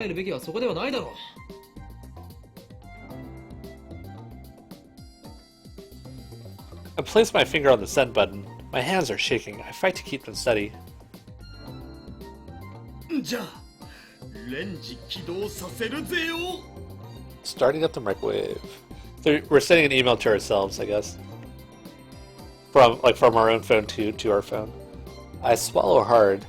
えるべきはそこではないだろう。I place my finger on the send button. My hands are shaking. I fight to keep them steady. じゃあレンジ起動させるぜよ。 Starting up the microwave. So we're sending an email to ourselves, I guess. From our own phone to our phone. I swallow hard.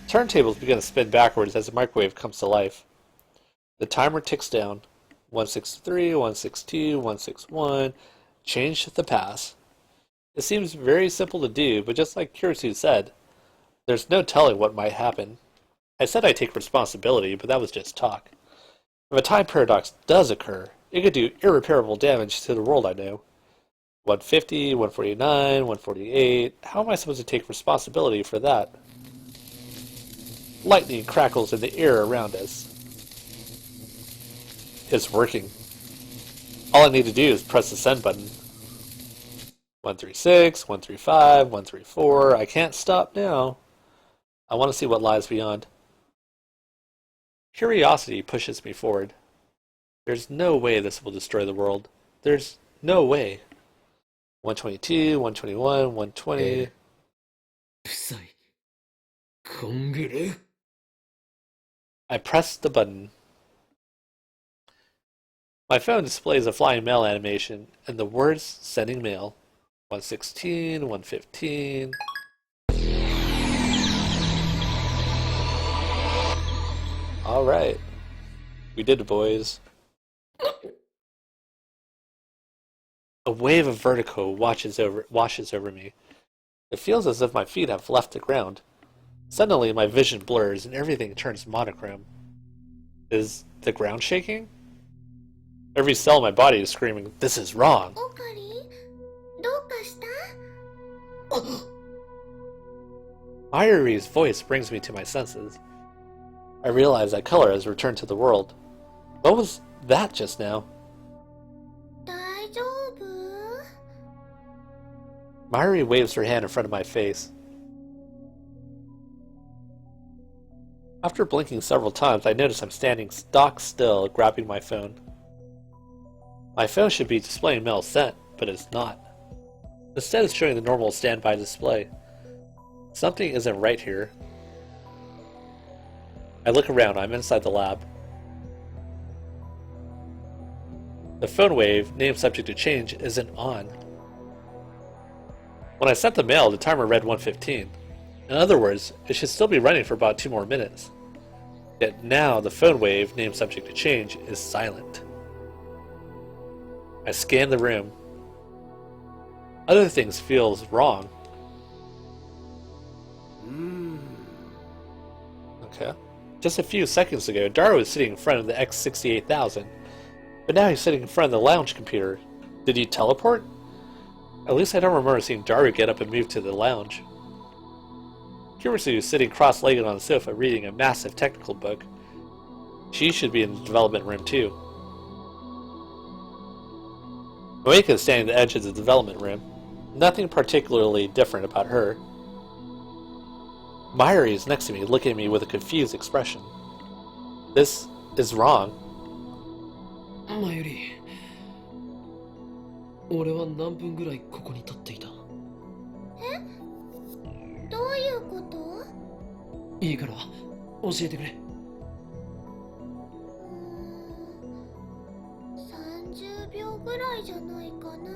Turntables begin to spin backwards as the microwave comes to life. The timer ticks down. 163, 162, 161. Change the pass. It seems very simple to do, but just like Kirisu said, there's no telling what might happen. I said I'd take responsibility, but that was just talk. If a time paradox does occur, it could do irreparable damage to the world I know. 150, 149, 148. How am I supposed to take responsibility for that? Lightning crackles in the air around us. It's working. All I need to do is press the send button. 136, 135, 134. I can't stop now. I want to see what lies beyond. Curiosity pushes me forward. There's no way this will destroy the world. There's no way. 122, 121, 120. 臭い。コングル。 I press the button. My phone displays a flying mail animation and the words sending mail. 116, 115. Alright. We did it, boys. A wave of vertigo washes over me. It feels as if my feet have left the ground. Suddenly my vision blurs and everything turns monochrome. Is the ground shaking? Every cell in my body is screaming, "This is wrong!" Mayuri's voice brings me to my senses. I realize that color has returned to the world. What was that just now? Mayuri waves her hand in front of my face. After blinking several times, I notice I'm standing stock still, grabbing my phone. My phone should be displaying mail sent, but it's not. Instead, it's showing the normal standby display. Something isn't right here. I look around. I'm inside the lab. The phone wave, name subject to change, isn't on. When I sent the mail, the timer read 1:15. In other words, it should still be running for about 2 more minutes. Yet now the phone wave, name subject to change, is silent. I scan the room. Other things feels wrong. Okay. Just a few seconds ago, Daru was sitting in front of the X68000, but now he's sitting in front of the lounge computer. Did he teleport? At least I don't remember seeing Daru get up and move to the lounge. Kirisu is sitting cross-legged on the sofa reading a massive technical book. She should be in the development room too. Moeka is standing at the edge of the development room. Nothing particularly different about her. Mayuri is next to me, looking at me with a confused expression. This is wrong. マユリ、俺は何分ぐらいここに立っていた？どういうこと？いいから教えてくれ。30秒ぐらいじゃないかな。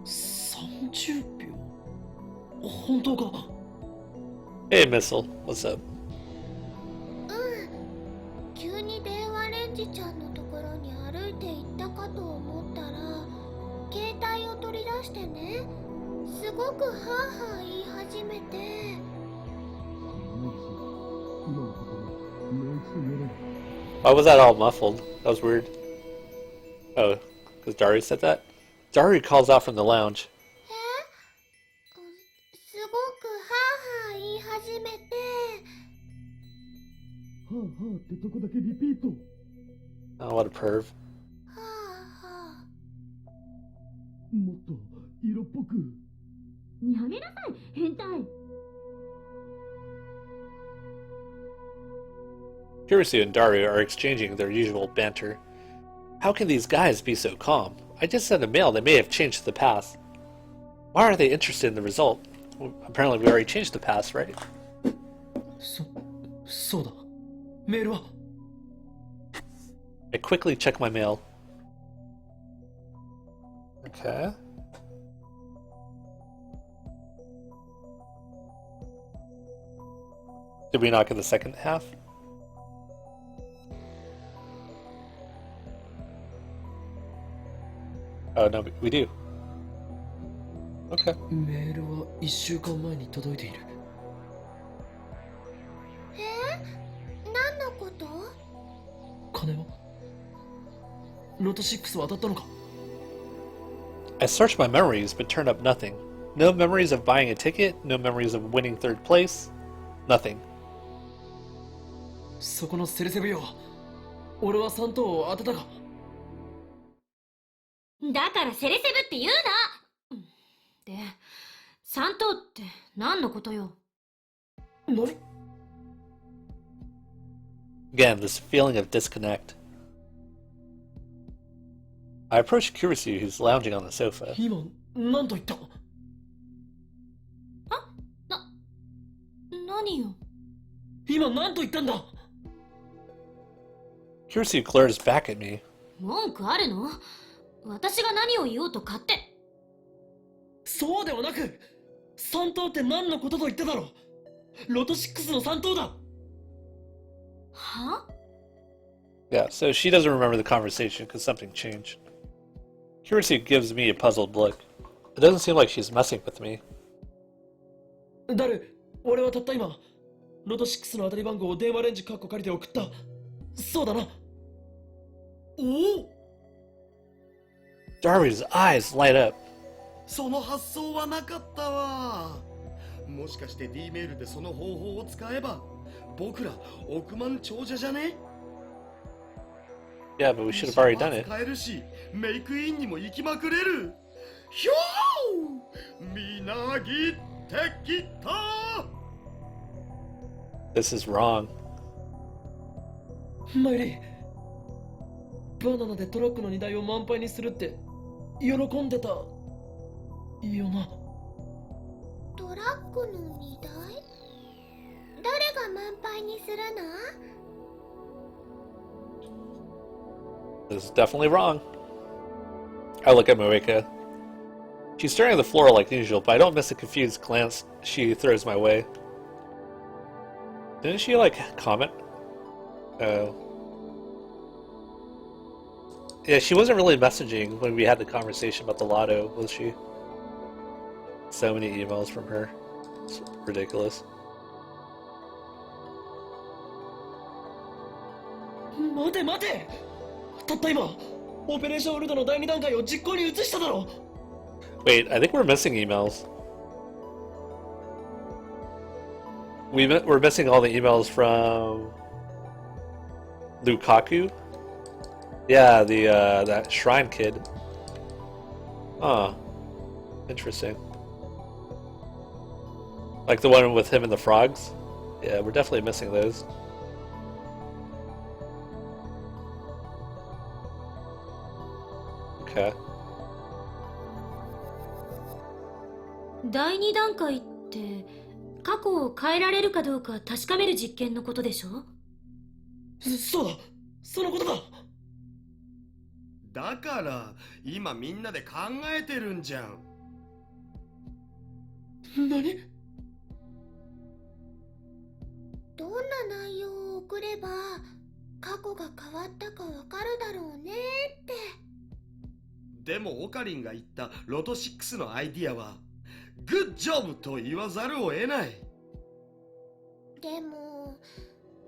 30秒？本当か？ Hey, Missile. What's up? 急に電話レンジちゃんのところに歩いて行ったかと思ったら、携帯を取り出してね、すごくハーハー言い始めて。Why was that all muffled? That was weird. Oh, because Daru said that? Daru calls out from the lounge. すごくハーハー言い始めて。はあはあってとこだけリピート。 Oh, what a perv. はあはあ。もっと色っぽく。やめなさい、変態。Kirisu and Daru are exchanging their usual banter. How can these guys be so calm? I just sent a mail that may have changed the past. Why are they interested in the result? Well, apparently we already changed the past, right? そうだ。メールは I quickly check my mail. Okay. Did we not get the second half? Oh, no, we do. Okay. メールは1週間前に届いている。何のこと？金はロト6は当たったのか？ I searched my memories, but turned up nothing. No memories of buying a ticket, no memories of winning third place, nothing. そこのセレセブよ。俺は3等を当てたか？だからセレセブって言うな。で、3等って何のことよ？何？ Again, this feeling of disconnect. I approached Kurisu, who's lounging on the sofa. 今何と言った？何よ？今何と言ったんだ？ Kurisu glares back at me. 文句あるの？私が何を言おうと勝手。そうではなく、3等って何のことと言っただろう。ロト6の3等だ。は？ Yeah, so she doesn't remember the conversation because something changed. Kurisu gives me a puzzled look. It doesn't seem like she's messing with me. 誰？俺はたった今、ロト6の当たり番号を電話レンジカッコ借りて送った。そうだな。おお！ Daru's eyes light up. その発想はなかったわ。もしかして D メールでその方法を使えば僕ら億万長者じゃね？ Yeah, but we should have already done it. 使えるしメイクインにも行きまくれる。ひょー！みなぎってきた。 This is wrong. マイリー、バナナでトラックの荷台を満杯にするって喜んでたよな。トラックの荷台？誰が満杯にするの？ This is definitely wrong. I look at Moeka. She's staring at the floor like usual, but I don't miss a confused glance she throws my way. Didn't she, like, comment? Oh. Yeah, she wasn't really messaging when we had the conversation about the lotto, was she? So many emails from her. It's ridiculous. 待て待て！たった今、オペレーションウルドの第2段階を実行に移しただろ。 Wait, I think we're missing emails. We're missing all the emails from Lukaku. Yeah, that shrine kid. Huh. Interesting. Like the one with him and the frogs? Yeah, we're definitely missing those. Okay. 第2段階って過去を変えられるかどうか確かめる実験のことでしょ？そうだ、そのことだ。だから今みんなで考えてるんじゃん。何？どんな内容を送れば過去が変わったかわかるだろうねって。でもオカリンが言ったロト6のアイディアはグッジョブと言わざるを得ない。でも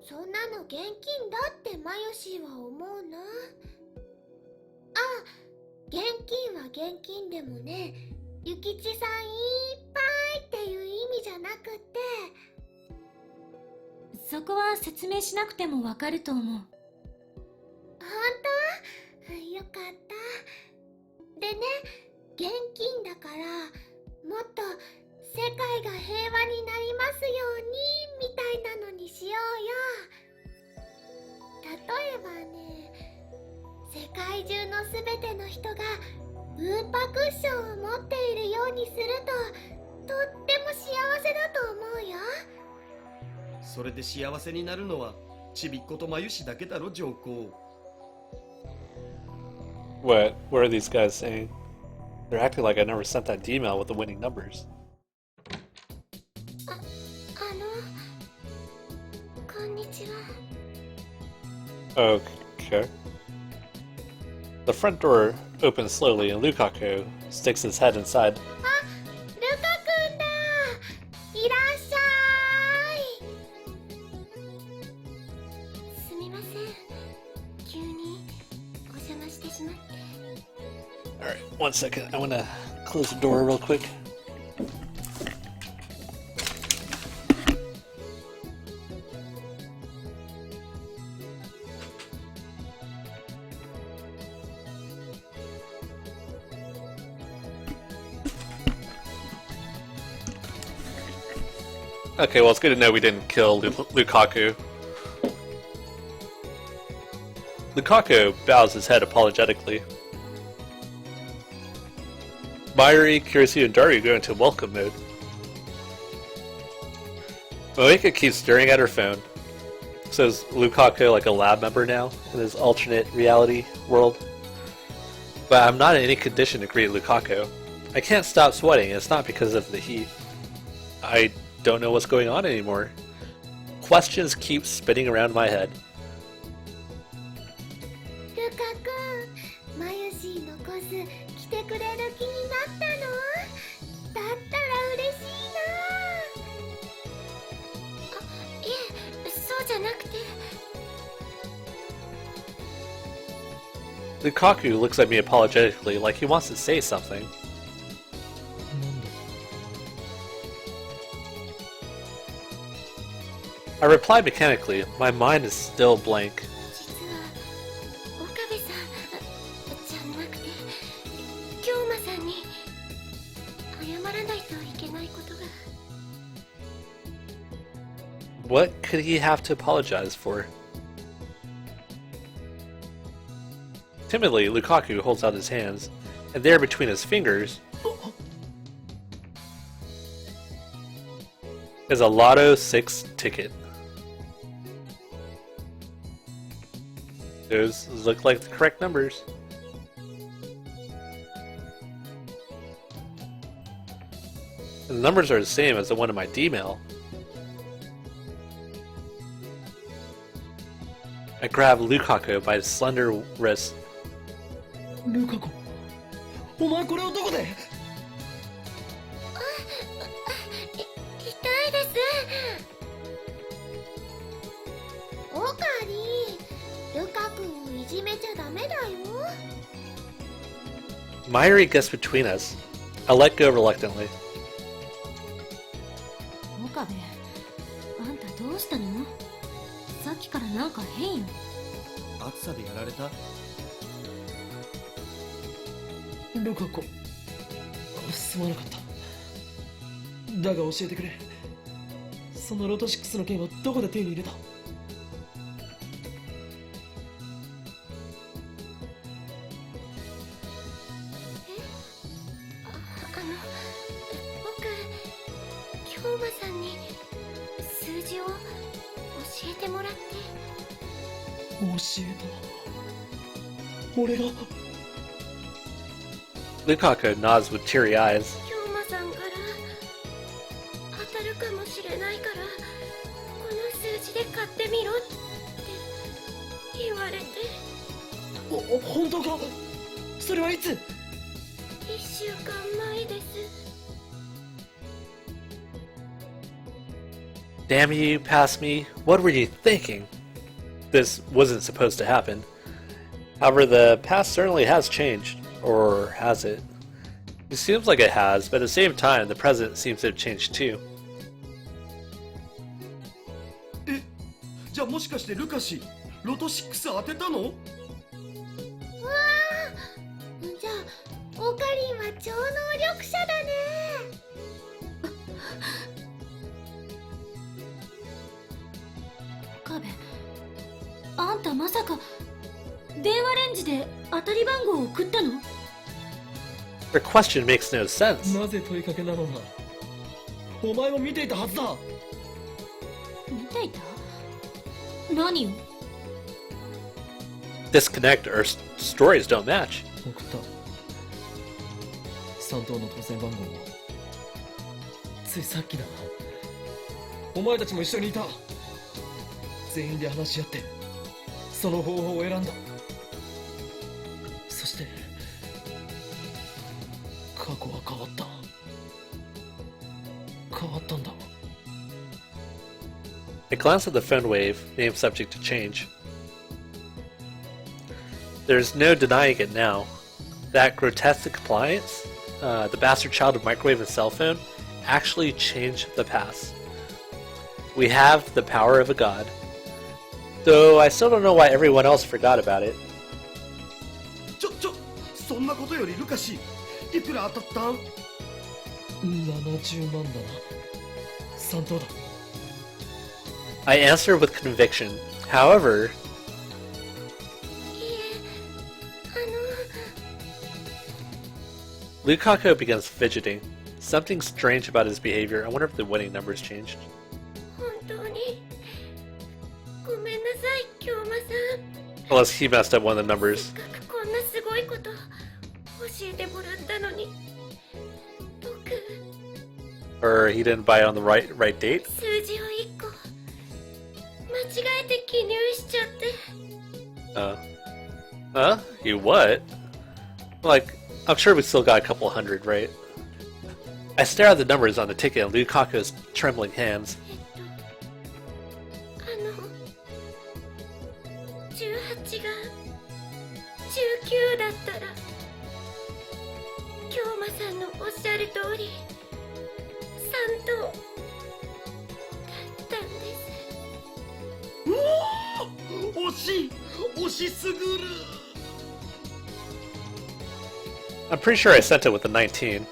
そんなの現金だってマヨシーは思うな。あ、現金は現金でもね、諭吉さんいっぱいっていう意味じゃなくて。そこは説明しなくてもわかると思う。本当？よかった。でね、現金だからもっと世界が平和になりますようにみたいなのにしようよ。界中のすべての人がウーパクッションを持っているようにするととっても幸せだと思うよ。それで幸せになるのはちびっことまゆしだけだろ、上皇。What are these guys saying? They're acting like I never sent that email with the winning numbers. こんにちは。 Okay. The front door opens slowly and Lukaku sticks his head inside. ルカくんだ。いらっしゃい。すみません、急にお邪魔してしまって。 Alright, 1 second. I want to close the door real quick. Okay, well, it's good to know we didn't kill Lukaku. Lukaku bows his head apologetically. Mayuri, Kirsu, and Daru go into welcome mode. Moeka keeps staring at her phone. So is Lukaku like a lab member now in his alternate reality world? But I'm not in any condition to greet Lukaku. I can't stop sweating, and it's not because of the heat. I don't know what's going on anymore. Questions keep spinning around my head. ルカくん、マユシーのコス来てくれる気になったの？だったら嬉しいな。あ、いえ、そうじゃなくて。Lukaku looks at me apologetically, like he wants to say something. I reply mechanically. My mind is still blank. 実は岡部さんじゃなくて京馬さんに謝らないといけないことが。 What could he have to apologize for? Timidly, Lukaku holds out his hands, and there between his fingers is a Lotto 6 ticket. Those look like the correct numbers. And the numbers are the same as the one in my D-mail. I grab Lukaku by his slender wrist. ルカ子、お前これをどこで？痛いです。オカリ、ルカ君をいじめちゃダメだよ。 Mayuri gets between us. I let go reluctantly. 岡部、あんたどうしたの？さっきからなんか変よ。暑さでやられた？ルカ子、すまなかった。だが教えてくれ。そのロト6の剣はどこで手に入れた？僕、京馬さんに数字を教えてもらって。教えた。俺が。 Lukaku nods with teary eyes. 京馬さんから当たるかもしれないからこの数字で買ってみろって言われて。本当か？それはいつ？ 1週間前です。 Damn you, past me. What were you thinking? This wasn't supposed to happen. However, the past certainly has changed. Or has it? It seems like it has, but at the same time, the present seems to have changed too. え、じゃあもしかしてルカシロト6当てたの？わあ、じゃあオカリンは超能力者だね。岡部、あんたまさか。電話レンジで当たり番号を送ったの？ Her question makes no sense. なぜ問いかけなのだ。お前も見ていたはずだ。見ていた？何を？ Disconnect or stories don't match. 送った3等の当選番号をついさっきだ。お前たちも一緒にいた。全員で話し合ってその方法を選んだ。そして過去は変わった。変わったんだ。 I glance at the phone wave, name subject to change. There's no denying it now. That grotesque appliance, the bastard child of microwave and cell phone, actually changed the past. We have the power of a god. Though I still don't know why everyone else forgot about it. そんなことよりルカシ、いくら当たったん70万だな。3等だ。 I answer with conviction. However, いえ、Lukaku begins fidgeting. Something strange about his behavior. I wonder if the winning numbers changed. 本当にごめんなさい、京馬さん。 Unless he messed up one of the numbers. せっかくこんなすごいこと教えてもらったのに、僕 Or he didn't buy it on the right date. 数字を1個間違えて記入しちゃって。You what? Like, I'm sure we still got a couple hundred, right? I stare at the numbers on the ticket in Lukaku's trembling hands. 18が19だったら、京馬さんのおっしゃる通り3等だったんです。惜しい、惜しすぐる。 I'm pretty sure I sent it with a 19.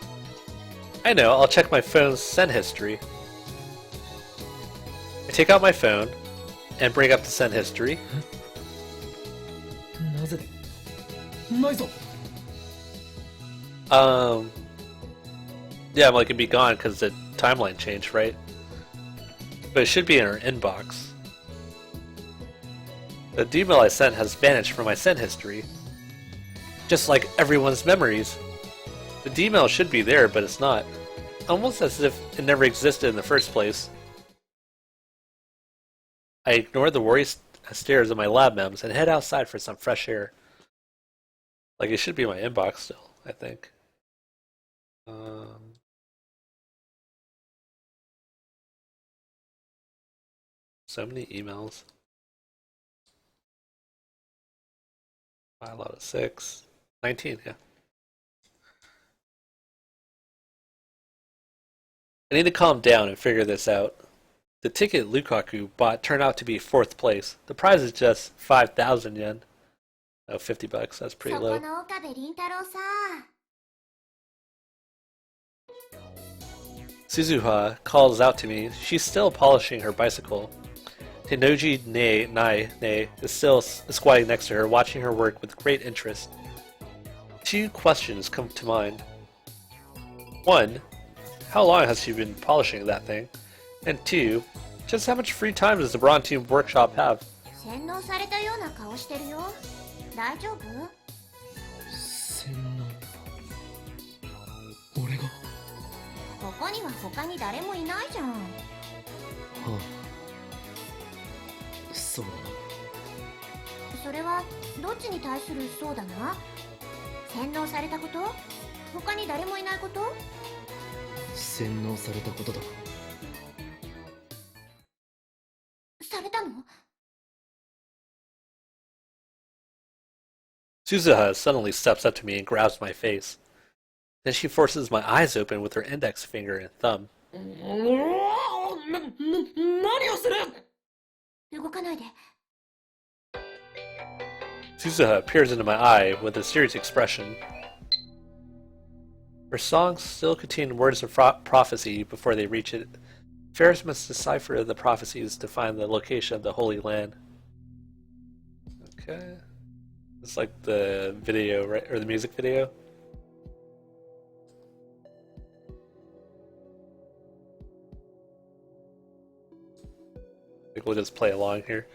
I know, I'll check my phone's send history. I take out my phone and bring up the send history. なぜないぞ。 Yeah, I'm like, it'd be gone because the timeline changed, right? But it should be in our inbox. The email I sent has vanished from my send history. Just like everyone's memories. The email should be there, but it's not. Almost as if it never existed in the first place. I ignore the worry stares of my lab mems and head outside for some fresh air. Like, it should be in my inbox still, I think. So many emails. File out of 6. 19, yeah. I need to calm down and figure this out. The ticket Lukaku bought turned out to be 4th place. The prize is just 5,000 yen. Oh, $50. That's pretty そこ low. の岡部倫太郎さ。 Suzuha calls out to me. She's still polishing her bicycle. Tenoji Nai is still squatting next to her, watching her work with great interest. 2 questions come to mind. 1. How long has she been polishing that thing? And 2. Just how much free time does the Bronte workshop have? 洗脳されたような顔してるよ。大丈夫？洗脳。俺が。ここには他に誰もいないじゃん。はあ、そうだな。それはどっちに対するそうだな。洗脳されたこと？他に誰もいないこと？洗脳されたことだ。されたの？ Suzuha suddenly steps up to me and grabs my face. Then she forces my eyes open with her index finger and thumb. 何をする？動かないで。 Suzuha peers into my eye with a serious expression. Her songs still contain words of prophecy before they reach it. Fairs must decipher the prophecies to find the location of the Holy Land. Okay. It's like the video, right? Or the music video. I think we'll just play along here.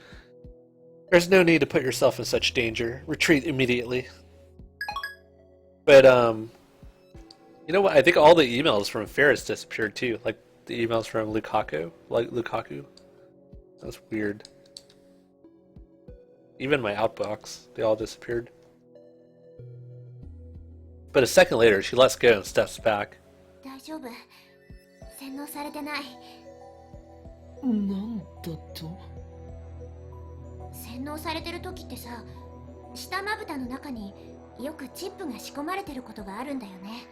There's no need to put yourself in such danger. Retreat immediately. But, you know what? I think all the emails from Ferris disappeared too. Like the emails from Lukaku. Like Lukaku. That's weird. Even my outbox, they all disappeared. But a second later, she lets go and steps back. 大丈夫。洗脳されてない。なんだと？洗脳されてる時ってさ、下まぶたの中によくチップが仕込まれてることがあるんだよね。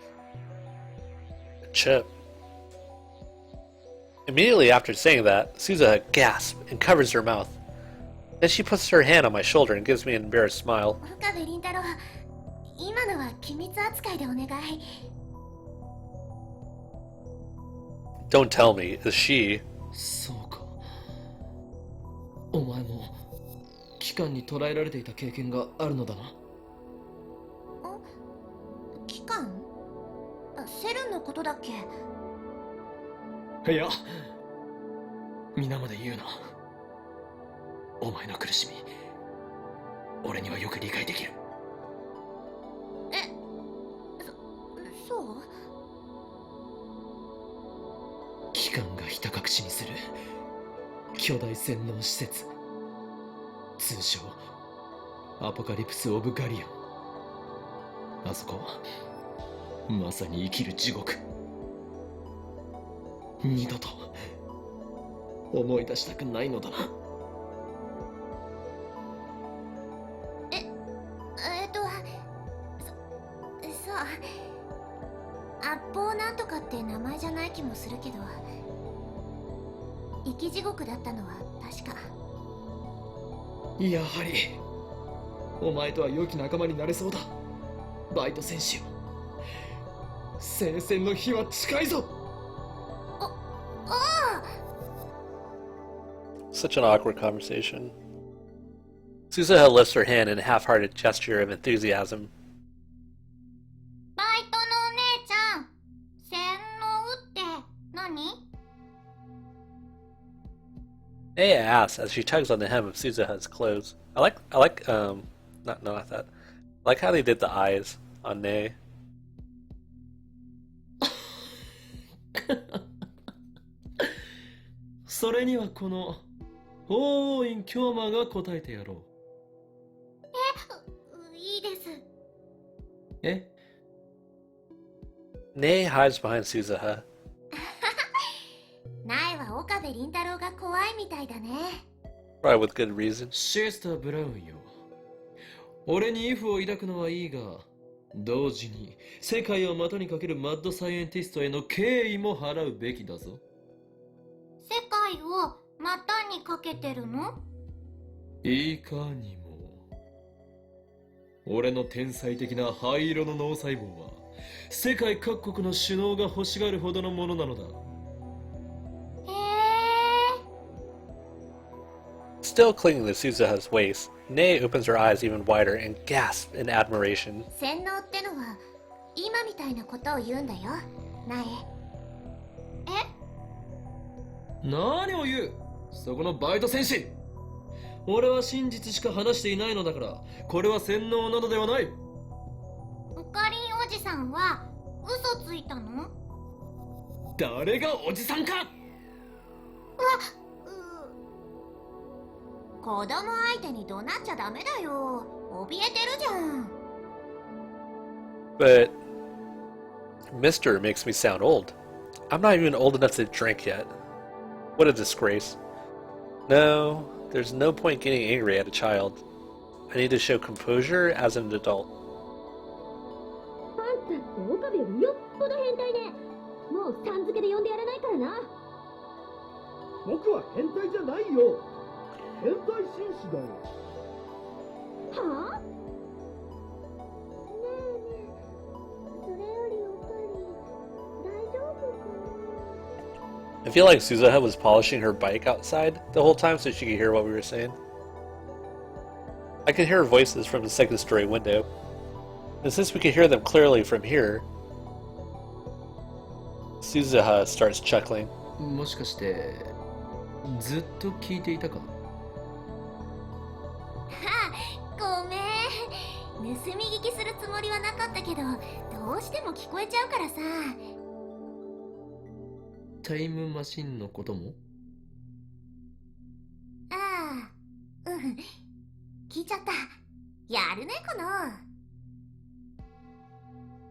Chip. Immediately after saying that, Suza gasps and covers her mouth. Then she puts her hand on my shoulder and gives me an embarrassed smile. 岡部倫太郎、今のは機密扱いでお願い。Don't tell me, is she? そうか。お前も機関に捕らえられていた経験があるのだな。機関？セルンのことだっけ？いや、皆まで言うな。お前の苦しみ、俺にはよく理解できる。そう？機関がひた隠しにする巨大洗脳施設、通称アポカリプス・オブ・ガリアン。あそこはまさに生きる地獄。二度と思い出したくないのだな。そう圧砲なんとかって名前じゃない気もするけど、生き地獄だったのは確か。やはりお前とは良き仲間になれそうだ、バイト選手よ。聖戦の日は近いぞ。Such an awkward conversation. Suza lifts her hand in a half-hearted gesture of enthusiasm. バイトのお姉ちゃん、洗脳って何Naya asks as she tugs on the hem of Suzuha's clothes. I like, not that. I like how they did the eyes on Nay. それにはこの法王院京馬が答えてやろう。いいです。え？ Nay hides behind Suzuha. 苗は岡部倫太郎が怖いみたいだね。Probably with good reason. シスター・ブラウンよ。俺にイフを抱くのはいいが、同時に世界を股にかけるマッドサイエンティストへの敬意も払うべきだぞ。世界を股にかけてるの？いかにも。俺の天才的な灰色の脳細胞は世界各国の首脳が欲しがるほどのものなのだ。Still clinging to Suzuha's waist, Nay opens her eyes even wider and gasps in admiration. 洗脳ってのは今みたいなことを言うんだよ、苗。何を言う、そこのバイト戦士。俺は真実しか話していないのだから、これは洗脳などではない。オカリンおじさんは嘘ついたの？誰がおじさんか。子供相手に怒鳴っちゃダメだよ。怯えてるじゃん。But Mr. makes me sound old. I'm not even old enough to drink yet. What a disgrace. No, there's no point getting angry at a child. I need to show composure as an adult. パンツって岡部よりよっぽど変態で、もうさん付けで呼んでやらないからな。僕は変態じゃないよ。変態紳士だよ。はあ？それよりオカリン、大丈夫かな？ I feel like Suzuha was polishing her bike outside the whole time so she could hear what we were saying. I can hear voices from the second story window. And since we can hear them clearly from here, Suzuha starts chuckling. もしかしてずっと聞いていたか？ごめん、盗み聞きするつもりはなかったけど、どうしても聞こえちゃうからさ。タイムマシンのことも？ああ、聞いちゃった。やるね、この。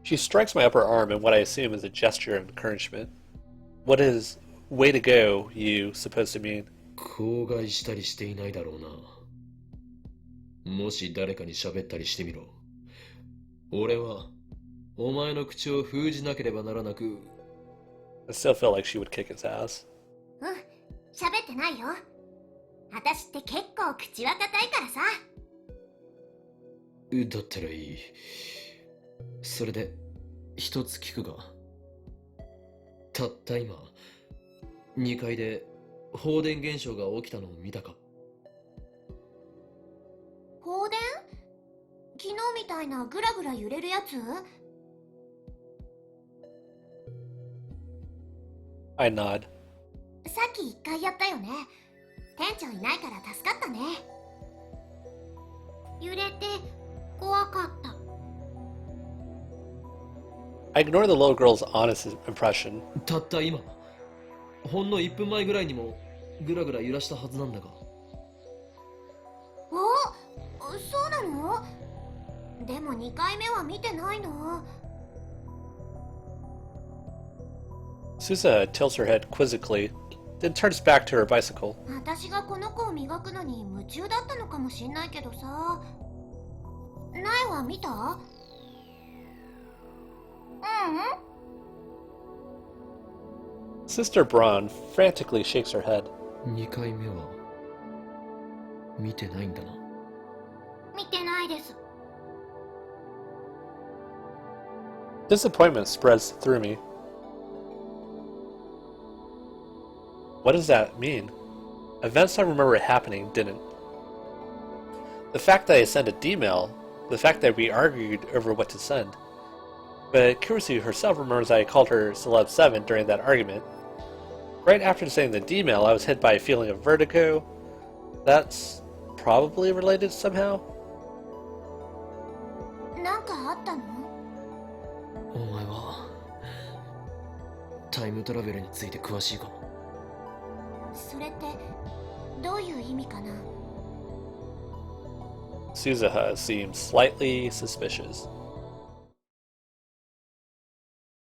She strikes my upper arm in what I assume is a gesture of encouragement. What is way to go you supposed to mean? 口外したりしていないだろうな。もし誰かに喋ったりしてみろ。俺はお前の口を封じなければならなく。I still feel like she would kick his ass. 喋ってないよ。私って結構口は固いからさ。だったらいい。それで一つ聞くが、たった今2階で放電現象が起きたのを見たか？放電？昨日みたいなグラグラ揺れるやつ？ I nod. さっき1回やったよね。店長いないから助かったね。揺れて怖かった。I ignore the little girl's honest impression. たった今、ほんの1分前ぐらいにもグラグラ揺らしたはずなんだが。そうなの？でも2回目は見てないの。Susa tilts her head quizzically, then turns back to her bicycle. 私がこの子を磨くのに夢中だったのかもしんないけどさ。苗は見た？Sister Braun frantically shakes her head. 2回目は見てないんだな。見てないです。Disappointment spreads through me. What does that mean? Events I remember happening didn't. The fact that I sent a D-mail, the fact that we argued over what to send. But Kurisu herself remembers I called her Celeb 7 during that argument. Right after sending the D-mail, I was hit by a feeling of vertigo. That's probably related somehow. なんかあったの？お前はタイムトラベルについて詳しいかも。それってどういう意味かな？ Suzuha seems slightly suspicious.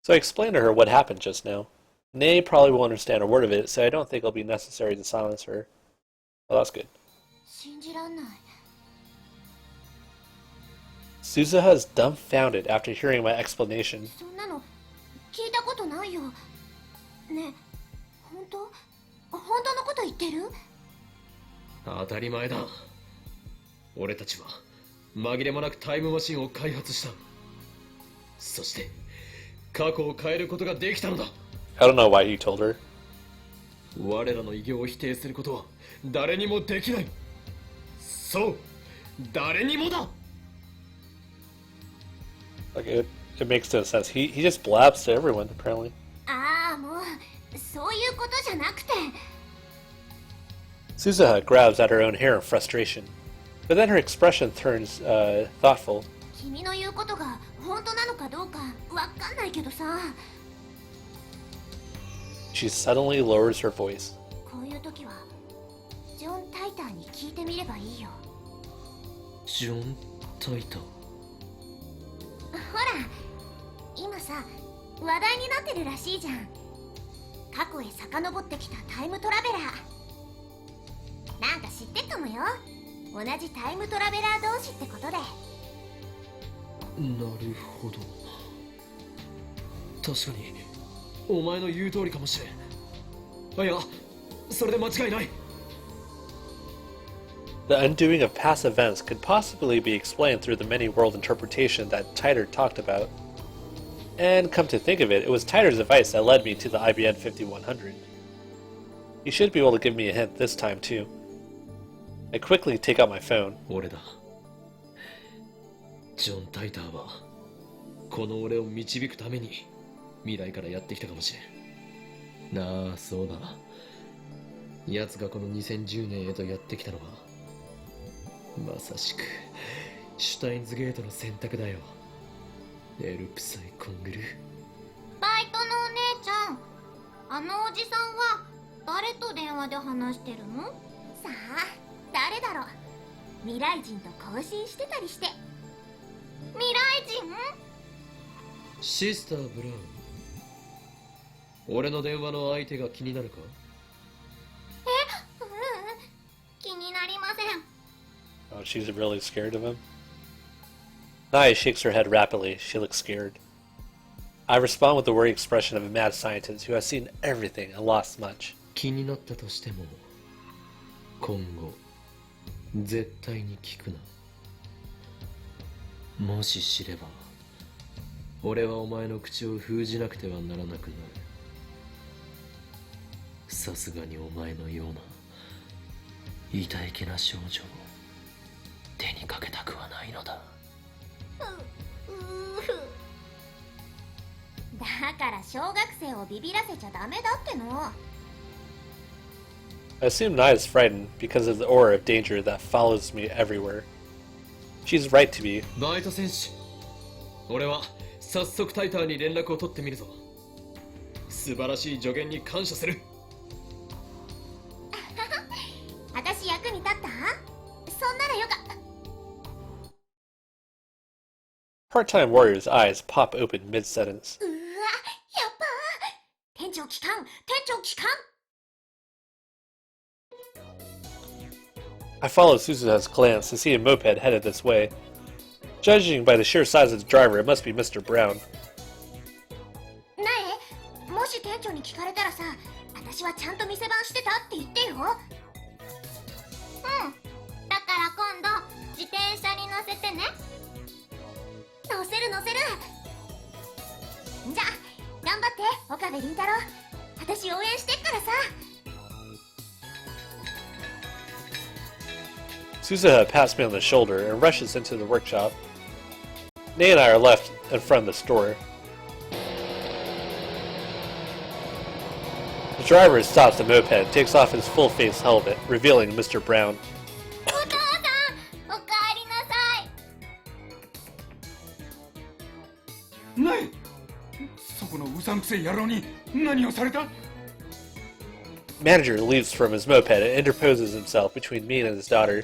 So I explained to her what happened just now. Nay probably won't understand a word of it, so I don't think it'll be necessary to silence her. Well, that's good. 信じらんない。Suzuha is dumbfounded after hearing my explanation. そんなの聞いたことないよ。ねえ、本当のこと言ってる？当たり前だ。俺たちは紛れもなくタイムマシンを開発した。そして過去を変えることができたのだ。I don't know why he told her. 我らの偉業を否定することは誰にもできない。そう、誰にもだ。Like it makes no sense. He just blabs to everyone apparently. ああ、もうそういうことじゃなくて。Suzuha grabs at her own hair in frustration, but then her expression turns thoughtful. 君の言うことが本当なのかどうかわかんないけどさ。She suddenly lowers her voice. こういう時はジョン・タイターに聞いてみればいいよ。ジョン・タイター。ほら、今さ話題になってるらしいじゃん。過去へ遡ってきたタイムトラベラー。なんか知ってっかもよ。同じタイムトラベラー同士ってことで。なるほど。確かにお前の言う通りかもしれん。いや、それで間違いない。The undoing of past events could possibly be explained through the many world interpretation that Titer talked about. And come to think of it, it was Titer's advice that led me to the IBN 5100. He should be able to give me a hint this time too. I quickly take out my phone. 俺だ。ジョン・タイターはこの俺を導くために未来からやってきたかもしれん。なあ、そうだ。奴がこの2010年へとやってきたのはまさしくシュタインズゲートの選択だよ。エルプサイコングル。バイトのお姉ちゃん、あのおじさんは誰と電話で話してるの？さあ、誰だろう。未来人と交信してたりして。未来人？シスター・ブラウン。俺の電話の相手が気になるか？ううん、気になりません。Oh, she's really scared of him? Naya shakes her head rapidly. She looks scared. I respond with the worried expression of a mad scientist who has seen everything and lost much. 気になったとしても今後絶対に聞くな。もし知れば俺はお前の口を封じなくてはならなくなる。さすがにお前のような痛いけな少女を手にかけたくはないのだ。だから小学生をビビらせちゃダメだっての。I assume Naya's frightened because of the aura of danger that follows me everywhere. She's right to be. バイト選手、俺は早速タイターに連絡を取ってみるぞ。素晴らしい助言に感謝する。私役に立った？そんならよかった。Part-time warrior's eyes pop open mid-sentence. うわ、やっばー。店長聞かん、店長聞かん。I follow Suzuha's glance to see a moped headed this way. Judging by the sheer size of the driver, it must be Mr. Brown. なえ、もし店長に聞かれたらさ、私はちゃんと店番してたって言ってよ。うん、だから今度自転車に乗せてね。乗せる乗せる。じゃあ頑張って岡部倫太郎。私応援してっからさ。Suzuha pats me on the shoulder and rushes into the workshop. Nay and I are left in front of the store. The driver stops the moped and takes off his full-face helmet, revealing Mr. Brown. お父さん、おかえりなさい。ない。そこのうさんくせえ野郎に何をされた？ Manager leaps from his moped and interposes himself between me and his daughter.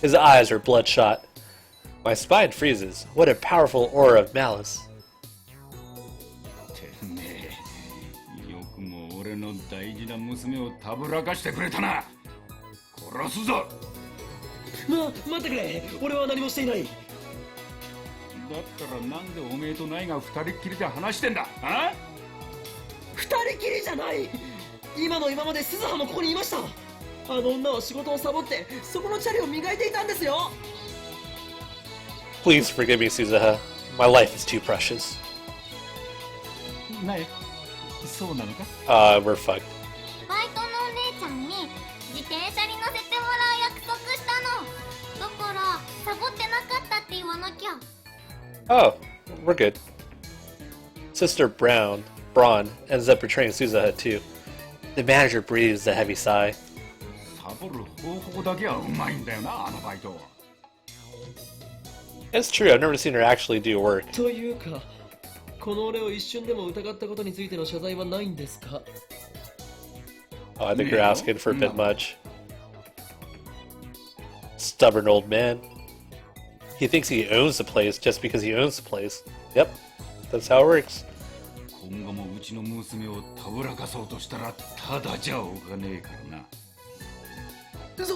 His eyes are bloodshot. My spine freezes. What a powerful aura of malice. てめえ、よくも俺の大事な娘をたぶらかしてくれたな。殺すぞ。待ってくれ、俺は何もしていない。だったらなんでおめえとナイが二人っきりで話してんだ。あ？二人きりじゃない。今の今まで鈴葉もここにいました。あの女は仕事をサボってそこのチャリを磨いていたんですよ。 Please forgive me, Suzuha. My life is too precious. ナイ、そうなのか？ We're fucked. バイトのお姉ちゃんに自転車に乗せてもらう約束したの。だからサボってなかったって言わなきゃ。Oh, we're good. Sister Braun ends up betraying Suzuha too. The manager breathes a heavy sigh. サボる方法だけはうまいんだよな、あのバイト。It's true, I've never seen her actually do work. というか、この俺を一瞬でも疑ったことについての謝罪はないんですか？ Oh, I think you're asking for a bit much. Stubborn old man. He thinks he owns the place just because he owns the place. Yep, that's how it works. 今後もうちの娘をたぶらかそうとしたらただじゃおかねえからな。そ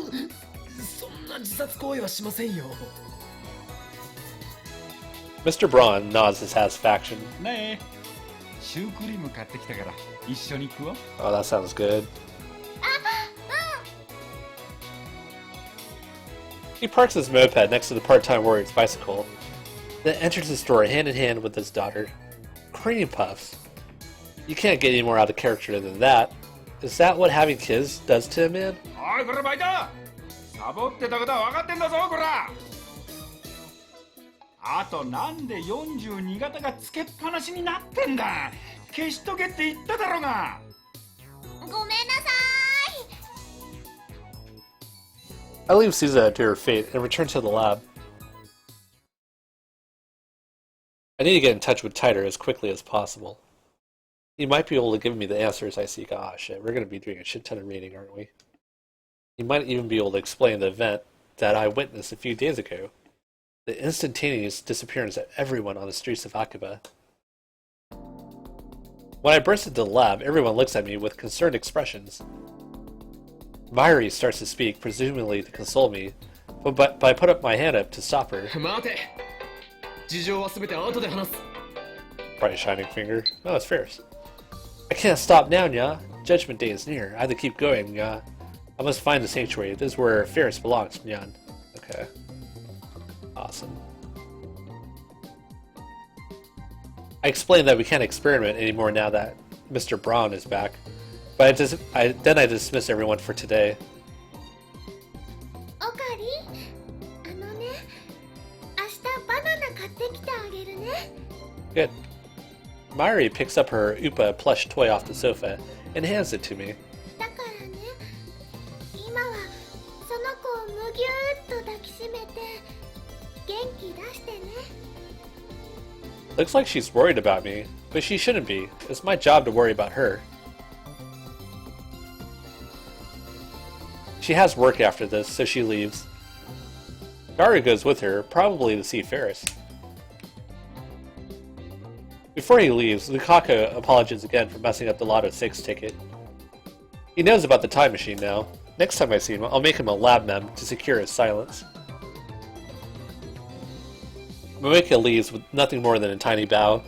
んな自殺行為はしませんよ。 Mr. Braun nods his satisfaction. ねえ、シュークリーム買ってきたから一緒に食おう。 Oh, that sounds good. He parks his moped next to the part-time warrior's bicycle, then enters the store hand in hand with his daughter. Cream puffs. You can't get any more out of character than that. Is that what having kids does to a man? おいこれバイト、サボってたことは分かってんだぞこら。あとなんで42型がつけっぱなしになってんだ。消しとけって言っただろうが。ごめんなさ I leave Suza to her fate and return to the lab. I need to get in touch with Titer as quickly as possible. He might be able to give me the answers I seek. Ah, shit, we're going to be doing a shit ton of reading, aren't we? He might even be able to explain the event that I witnessed a few days ago. The instantaneous disappearance of everyone on the streets of Akiba. When I burst into the lab, everyone looks at me with concerned expressions. Myri starts to speak, presumably to console me, but I put up my hand up to stop her. 待て、事情は全て後で話す。 Bright shining finger. Oh, it's Ferris. I can't stop now, Nya. Judgment Day is near. I have to keep going, Nya. I must find the sanctuary. This is where Ferris belongs, Nyan. Okay. Awesome. I explained that we can't experiment anymore now that Mr. Braun is back, but then I dismiss everyone for today. い。おかり、あのね、明日バナナ買ってきてあげるね。 Good. Myri picks up her Upa plush toy off the sofa and hands it to me. だからね、今はその子をむぎゅーっと抱きしめて元気出してね。 Looks like she's worried about me, but she shouldn't be. It's my job to worry about her. She has work after this, so she leaves. Garu goes with her, probably to see Ferris. Before he leaves, Lukaku apologizes again for messing up the Lotto 6 ticket. He knows about the time machine now. Next time I see him, I'll make him a lab mem to secure his silence. Moeka leaves with nothing more than a tiny bow.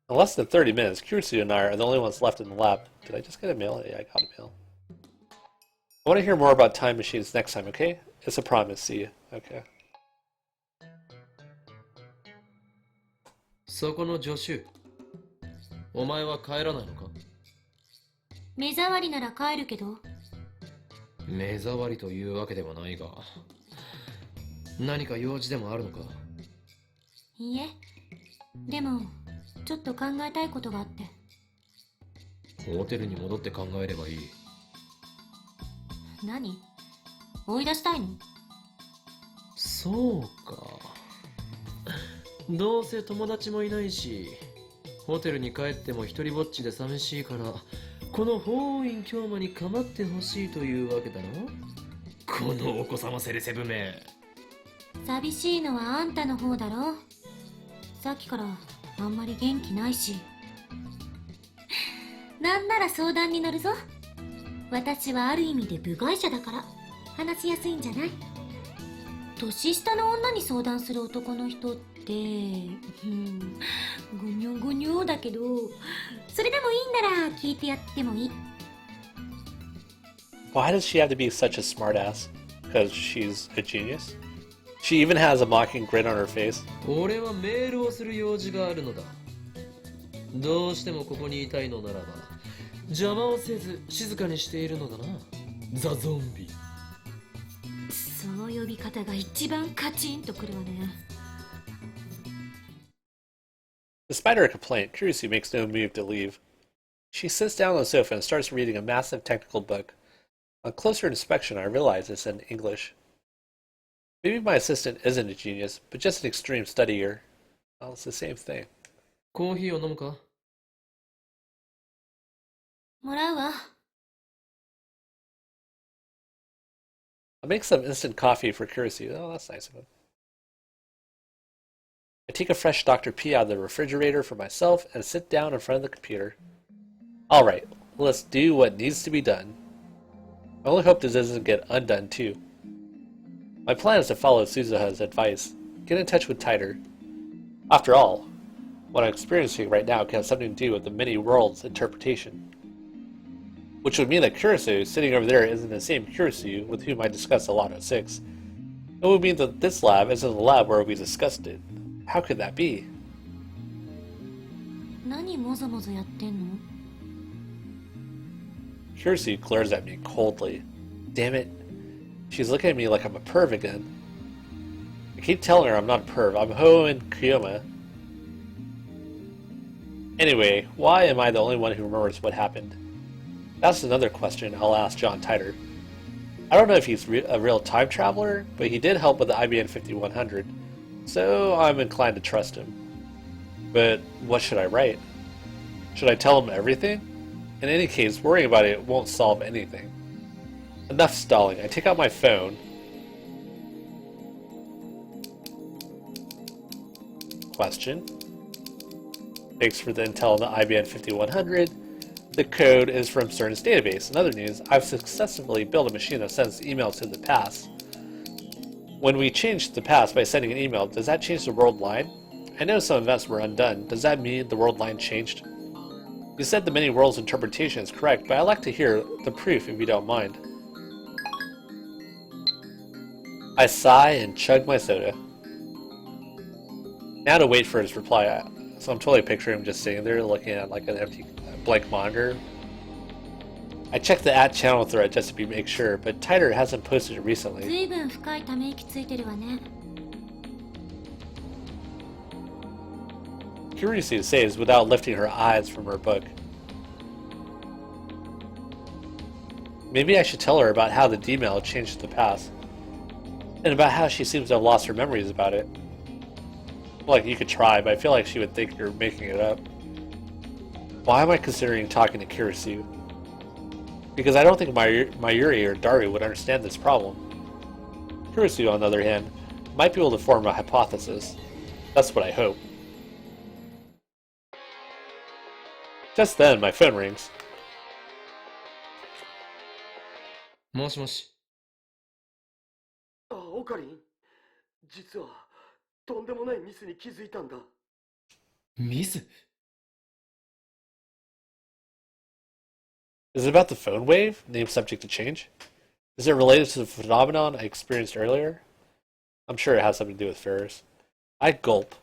In less than 30 minutes, Kurisu and I are the only ones left in the lab. Did I just get a mail? Yeah, I got a mail. I want to hear more about time machines next time, okay? It's a promise. See you. Okay. そこの助手、お前は帰らないのか？目障りなら帰るけど。目障りというわけではないが、何か用事でもあるのか？いいえ。でも、ちょっと考えたいことがあって。ホテルに戻って考えればいい。何？追い出したいの？そうか。どうせ友達もいないし、ホテルに帰っても一人ぼっちで寂しいから、この法院京馬に構ってほしいというわけだろ。このお子様セレセブめ。寂しいのはあんたの方だろ。さっきからあんまり元気ないし。なんなら相談に乗るぞ。私はある意味で部外者だから話しやすいんじゃない？年下の女に相談する男の人って、ごにょごにょだけど、それでもいいんなら聞いてやってもいい。Why does she have to be such a smartass? Because she's a genius? She even has a mocking grin on her face. 俺はメールをする用事があるのだ。どうしてもここにいたいのならば、邪魔をせず静かにしているのだな。ザ・ゾンビ。その呼び方が一番カチンとくるわね。Despite her complaint, Kurisu makes no move to leave. She sits down on the sofa and starts reading a massive technical book. On closer inspection, I realize it's in English. Maybe my assistant isn't a genius, but just an extreme studier. Well, it's the same thing. コーヒーを飲むか？もらうわ。I'll make some instant coffee for Kurisu. Oh, that's nice of him. I take a fresh Dr. P out of the refrigerator for myself and sit down in front of the computer. Alright, let's do what needs to be done. I only hope this doesn't get undone too. My plan is to follow Suzuha's advice. Get in touch with Titer. After all, what I'm experiencing right now can have something to do with the many worlds interpretation. Which would mean that Kurisu sitting over there isn't the same Kurisu with whom I discussed a lot at 6. It would mean that this lab isn't the lab where we discussed it. How could that be? 何もぞもぞやってんの？ Kurisu glares at me coldly. Damn it, She's looking at me like I'm a perv again. I keep telling her I'm not a perv. I'm Ho and Kyoma. Anyway, why am I the only one who remembers what happened? That's another question I'll ask John Titor. I don't know if he's a real time traveler, but he did help with the IBM 5100, so I'm inclined to trust him. But what should I write? Should I tell him everything? In any case, worrying about it won't solve anything. Enough stalling. I take out my phone. Question. Thanks for the intel on the IBM 5100. The code is from Steins' database. In other news, I've successfully built a machine that sends emails to the past. When we change the past by sending an email, does that change the world line? I know some events were undone. Does that mean the world line changed? You said the many worlds interpretation is correct, but I'd like to hear the proof if you don't mind. I sigh and chug my soda. Now to wait for his reply. So I'm totally picturing him just sitting there looking at like an empty blank monitor. I checked the @channel thread just to make sure, but Titor hasn't posted it recently. 随分深いため息ついてるわね。 Curiosity says without lifting her eyes from her book. Maybe I should tell her about how the D-mail changed the past. And about how she seems to have lost her memories about it. Like, you could try, but I feel like she would think you're making it up. Why am I considering talking to Kirisu? Because I don't think Mayuri or Dari would understand this problem. Kirisu, on the other hand, might be able to form a hypothesis. That's what I hope. Just then, my phone rings. もしもし。あ、オカリン。実はとんでもないミスに気づいたんだ。ミス？ Is it about the phone wave? Name subject to change? Is it related to the phenomenon I experienced earlier? I'm sure it has something to do with Ferris. I gulp.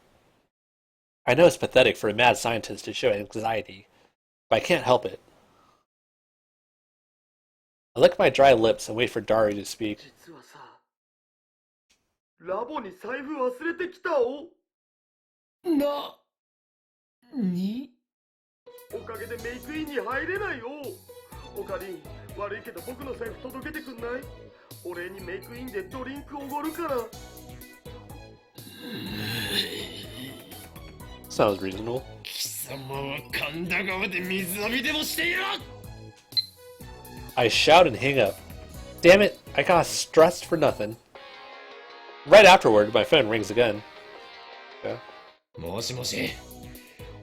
I know it's pathetic for a mad scientist to show anxiety, but I can't help it. I lick my dry lips and wait for Dari to speak. 実はさ、ラボに財布忘れてきたお。に？おかげでメイクインに入れないよ。オカリン、悪いけど僕の財布届けてくんない？お礼にメイクインでドリンクおごるから。Sounds reasonable. 貴様は神田川で水浴びでもしていろ！ I shout and hang up. Damn it, I got stressed for nothing. Right afterward, my phone rings again. Yeah. もしもし。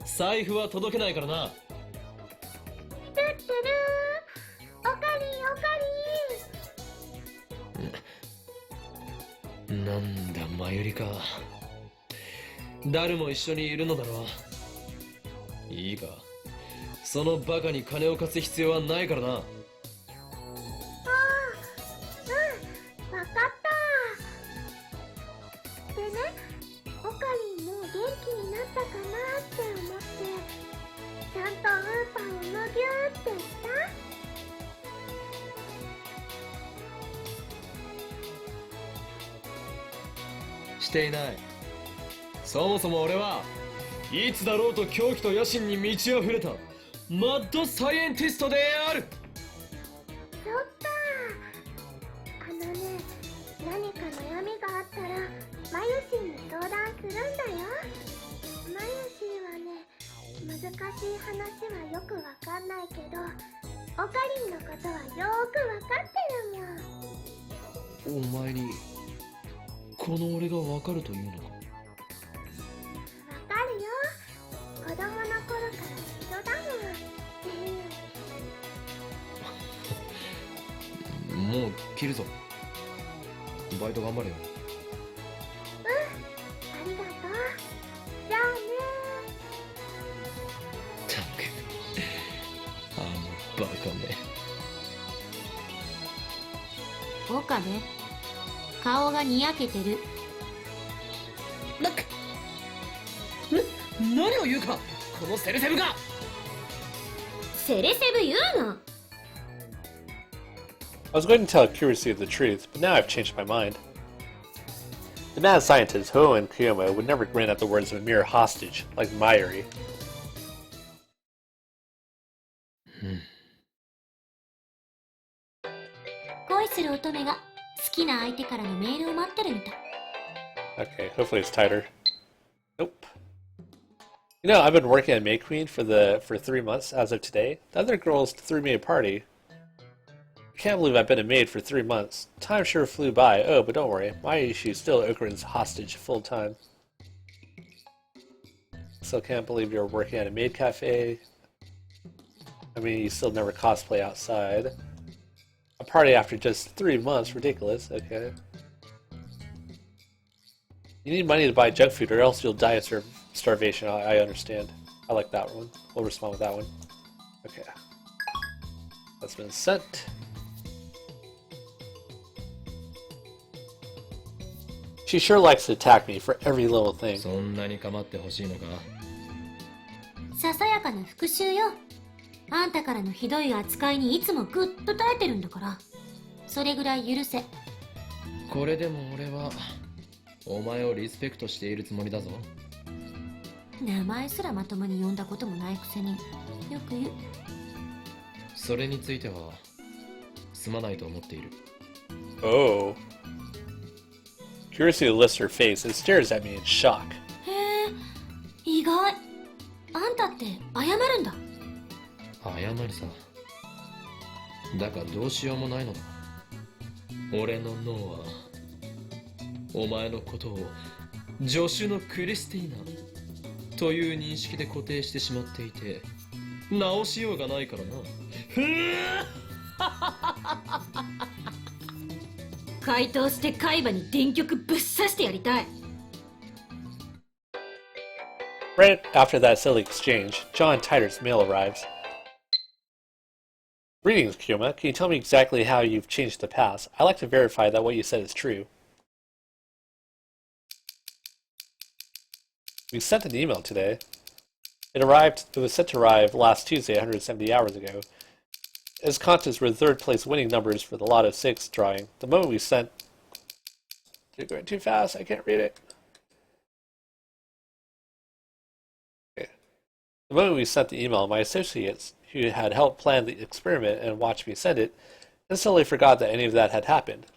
財布は届けないからな。トゥットゥルー、オカリンオカリン。なんだ、マユリか。誰も一緒にいるのだろう。いいか。そのバカに金を貸す必要はないからな。わかったでね、オカリンもう元気になったかなって思ってちゃんとウーパンをむぎゅーってした？していない。そもそも俺はいつだろうと狂気と野心に満ち溢れたマッドサイエンティストである。そっか。ね、何か悩みがあったらマユシンに相談するんだよ。マユシンはね、難しい話はよくわかんないけどオカリンのことはよーくわかってるもん。お前にこの俺がわかるというのか？わかるよ。子供の頃から一緒だもん。もう切るぞ。バイト頑張れよ。ありがとう。じゃあね。たくあのバカめ。岡部、顔がにやけてる。何を言うかこのセレセブが。セレセブ言うな。I was going to tell Kirisi the truth, but now I've changed my mind. The mad scientist Ho and Kiyoma would never grin at the words of a mere hostage like Mayuri. 恋する乙女が好きな相手からのメールを待ってるみたい。 Okay, hopefully it's tighter. Nope. You know, I've been working at May Queen for 3 months as of today. The other girls threw me a party. I can't believe I've been a maid for 3 months. Time sure flew by. Oh, but don't worry, Mayushi's still Okurin's hostage full time. Still can't believe you're working at a maid cafe. I mean, you still never cosplay outside. A party after just 3 months, ridiculous. Okay. You need money to buy junk food or else you'll die of starvation. I understand. I like that one. We'll respond with that one. Okay. That's been sent. She sure likes to attack me for every little thing. そんなに構ってほしいのか。ささやかな復讐よ。あんたからのひどい扱いにいつもぐっと耐えてるんだから。それぐらい許せ。これでも俺はお前をリスペクトしているつもりだぞ。名前すらまともに呼んだこともないくせによく言う。それについてはすまないと思っている。 Oh. Kirisi lifts her face and stares at me in shock. へえ、意外。あんたって謝るんだ。謝りさ。だがどうしようもないのだ。俺の脳はお前のことを助手のクリスティーナという認識で固定してしまっていて直しようがないからな。回答して海馬に電極ぶっ刺してやりたい。 Right after that silly exchange, John Titor's mail arrives. Greetings, Kyoma. Can you tell me exactly how you've changed the past? I'd like to verify that what you said is true. We sent an email today. It was set to arrive last Tuesday, 170 hours ago. Its contents were third place winning numbers for the Lotto 6 drawing. The moment we sent... You're going too fast, I can't read it. Okay. The moment we sent the email, my associates, who had helped plan the experiment and watched me send it, instantly forgot that any of that had happened.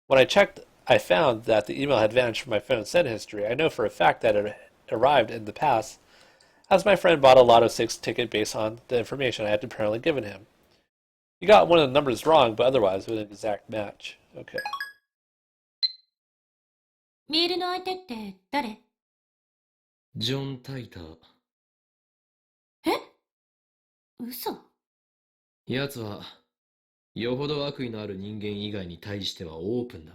When I checked, I found that the email had vanished from my phone's send history. I know for a fact that it arrived in the past, as my friend bought a Lotto 6 ticket based on the information I had apparently given him. You got one of the numbers wrong, but otherwise it was an exact match. Okay. メールの相手って誰？ジョン・タイター。え？嘘？奴はよほど悪意のある人間以外に対してはオープンだ。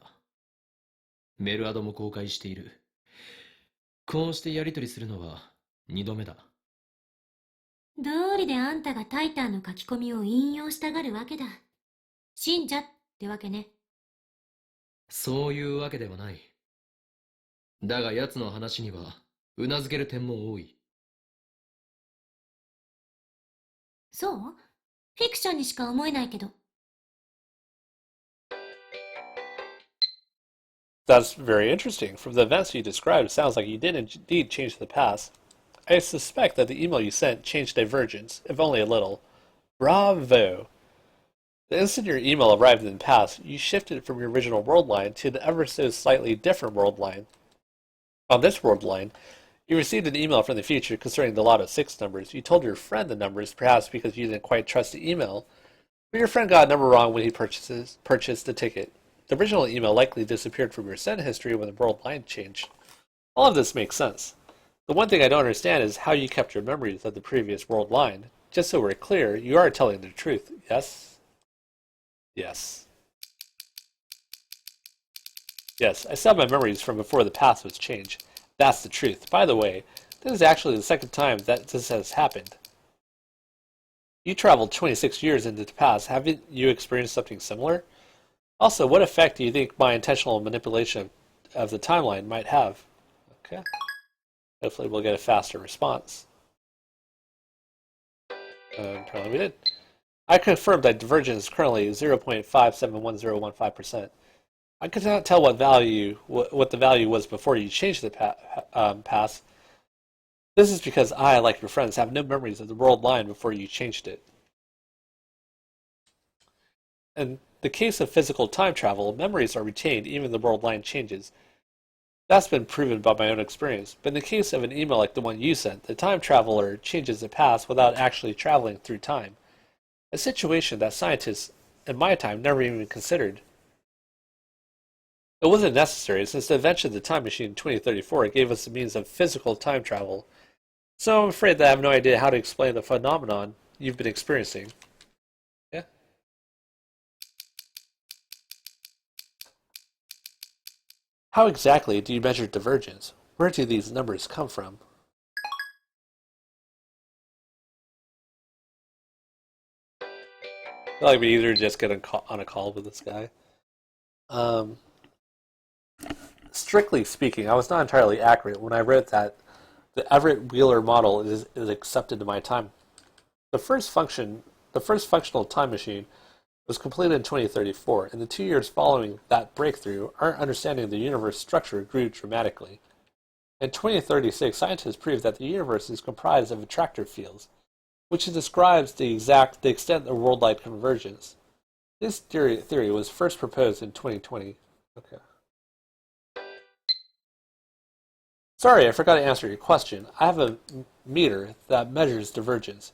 メルアドも公開している。こうしてやり取りするのは2度目だ。道理であんたがタイターの書き込みを引用したがるわけだ。信者ってわけね。そういうわけではない。だが奴の話にはうなずける点も多い。そう？フィクションにしか思えないけど。That's very interesting. From the events you described, it sounds like you did indeed change the past. I suspect that the email you sent changed Divergence, if only a little. Bravo! The instant your email arrived in the past, you shifted from your original world line to an ever so slightly different world line. On this world line, you received an email from the future concerning the Lotto 6 numbers. You told your friend the numbers, perhaps because you didn't quite trust the email, but your friend got a number wrong when he purchased the ticket. The original email likely disappeared from your send history when the world line changed. All of this makes sense. The one thing I don't understand is how you kept your memories of the previous world line. Just so we're clear, you are telling the truth, yes? Yes. Yes, I still have my memories from before the past was changed. That's the truth. By the way, this is actually the second time that this has happened. You traveled 26 years into the past. Haven't you experienced something similar? Also, what effect do you think my intentional manipulation of the timeline might have? Okay. Hopefully we'll get a faster response. Apparently we did. I confirmed that divergence is currently 0.571015%. I could not tell what the value was before you changed the pass. This is because I, like your friends, have no memories of the world line before you changed it. In the case of physical time travel, memories are retained even if the world line changes. That's been proven by my own experience. But in the case of an email like the one you sent, the time traveler changes the past without actually traveling through time. A situation that scientists in my time never even considered. It wasn't necessary since the invention of the time machine in 2034 gave us the means of physical time travel. So I'm afraid that I have no idea how to explain the phenomenon you've been experiencing. Yeah? How exactly do you measure divergence? Where do these numbers come from? I feel like we either just get on a call with this guy. Strictly speaking, I was not entirely accurate when I wrote that the Everett-Wheeler model is accepted in my time. The first functional time machine was completed in 2034. In the 2 years following that breakthrough, our understanding of the universe structure grew dramatically. In 2036, scientists proved that the universe is comprised of attractor fields, which describes the extent of worldwide convergence. This theory was first proposed in 2020. Okay. Sorry, I forgot to answer your question. I have a meter that measures divergence.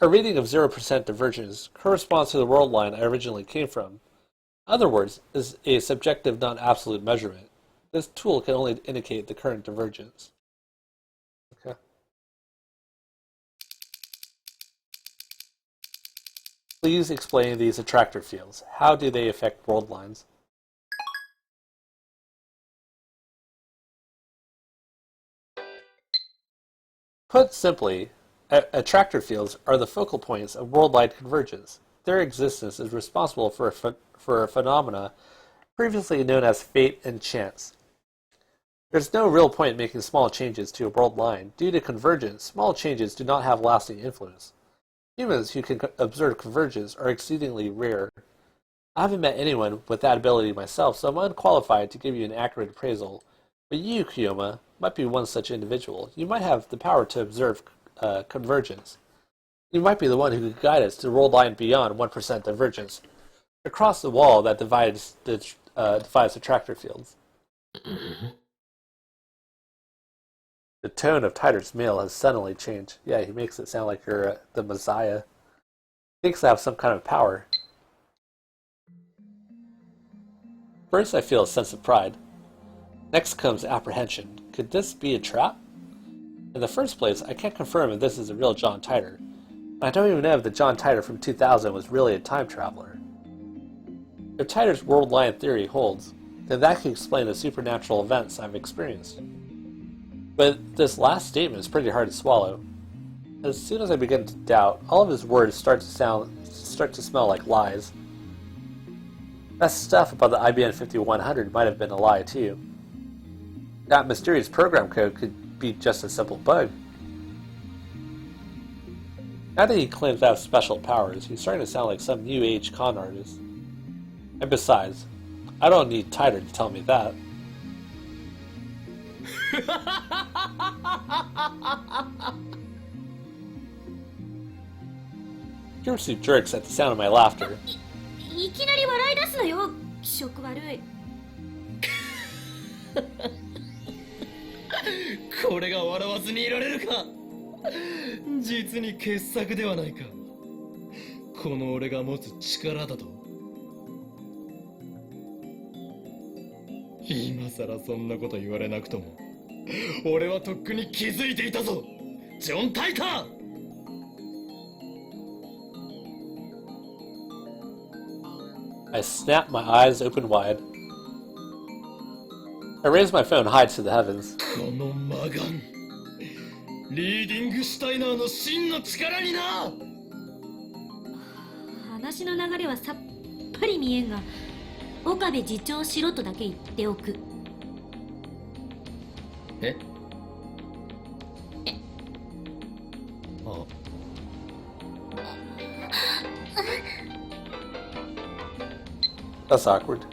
A reading of 0% divergence corresponds to the world line I originally came from. In other words, is a subjective, not absolute measurement. This tool can only indicate the current divergence. Okay. Please explain these attractor fields. How do they affect world lines? Put simply, attractor fields are the focal points of worldwide convergence. Their existence is responsible for a phenomena previously known as fate and chance. There's no real point in making small changes to a world line. Due to convergence, small changes do not have lasting influence. Humans who can observe convergence are exceedingly rare. I haven't met anyone with that ability myself, so I'm unqualified to give you an accurate appraisal. But you, Kiyoma, might be one such individual. You might have the power to observe convergence. You might be the one who could guide us to the world line beyond 1% divergence, across the wall that divides attractor fields. The tone of Titor's mail has suddenly changed. Yeah, he makes it sound like you're the Messiah. He thinks I have some kind of power. First, I feel a sense of pride. Next comes apprehension. Could this be a trap? In the first place, I can't confirm if this is a real John Titor. I don't even know if the John Titor from 2000 was really a time traveler. If Titor's world line theory holds, then that could explain the supernatural events I've experienced. But this last statement is pretty hard to swallow. As soon as I begin to doubt, all of his words start to smell like lies. That stuff about the IBM 5100 might have been a lie too. That mysterious program code could be just a simple bug. Now that he claims to have special powers, he's starting to sound like some new age con artist. And besides, I don't need Titor to tell me that. Kirsu jerks at the sound of my laughter. いきなり笑い出すなよ、気色悪い。これが笑わずにいられるか。実に傑作ではないか。この俺が持つ力だと。今さらそんなこと言われなくとも、俺はとっくに気づいていたぞ、ジョン・タイター。I snap my eyes open wide. I raise my phone high to the heavens. この魔眼、リーディングシュタイナーの真の力にな。話の流れはさっぱり見えんが、岡部次長しろとだけ言っておく。え？あ。That's awkward.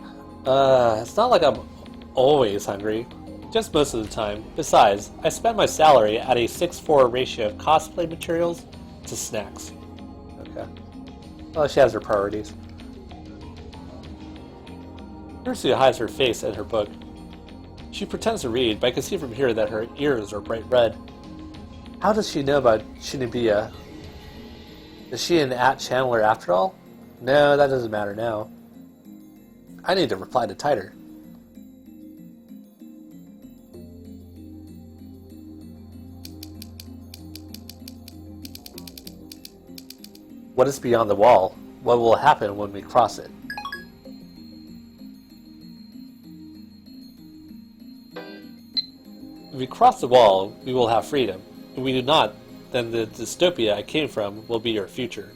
It's not like I'm always hungry. Just most of the time. Besides, I spend my salary at a 6:4 ratio of cosplay materials to snacks. Okay. Well, she has her priorities. Ursula hides her face in her book. She pretends to read, but I can see from here that her ears are bright red. How does she know about Shinobiya? Is she an @channeler after all? No, that doesn't matter now. I need to reply to Titer. What is beyond the wall? What will happen when we cross it? If we cross the wall, we will have freedom. If we do not, then the dystopia I came from will be your future.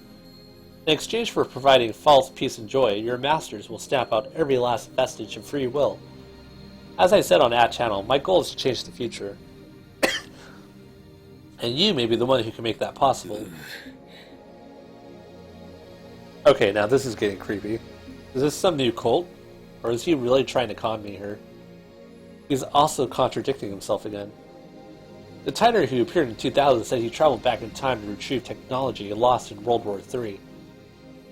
In exchange for providing false peace and joy, your masters will stamp out every last vestige of free will. As I said on @channel, my goal is to change the future. And you may be the one who can make that possible. Okay, now this is getting creepy. Is this some new cult? Or is he really trying to con me here? He's also contradicting himself again. The Titer who appeared in 2000 said he traveled back in time to retrieve technology lost in World War III.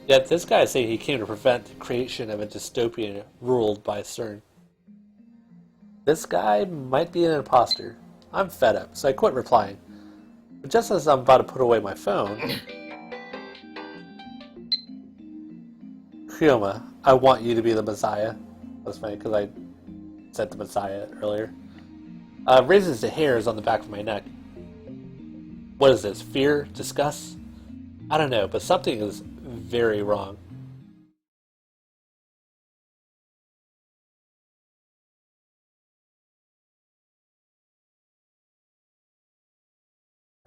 Yet this guy is saying he came to prevent the creation of a dystopia ruled by CERN. This guy might be an imposter. I'm fed up, so I quit replying. But just as I'm about to put away my phone... Kyoma, I want you to be the Messiah. That's funny, because I said the Messiah earlier. Raises the hairs on the back of my neck. What is this? Fear? Disgust? I don't know, but something is very wrong.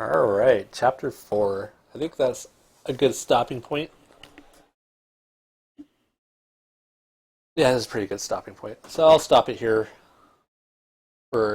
Alright, chapter 4. I think that's a good stopping point. Yeah, that's a pretty good stopping point. So I'll stop it here for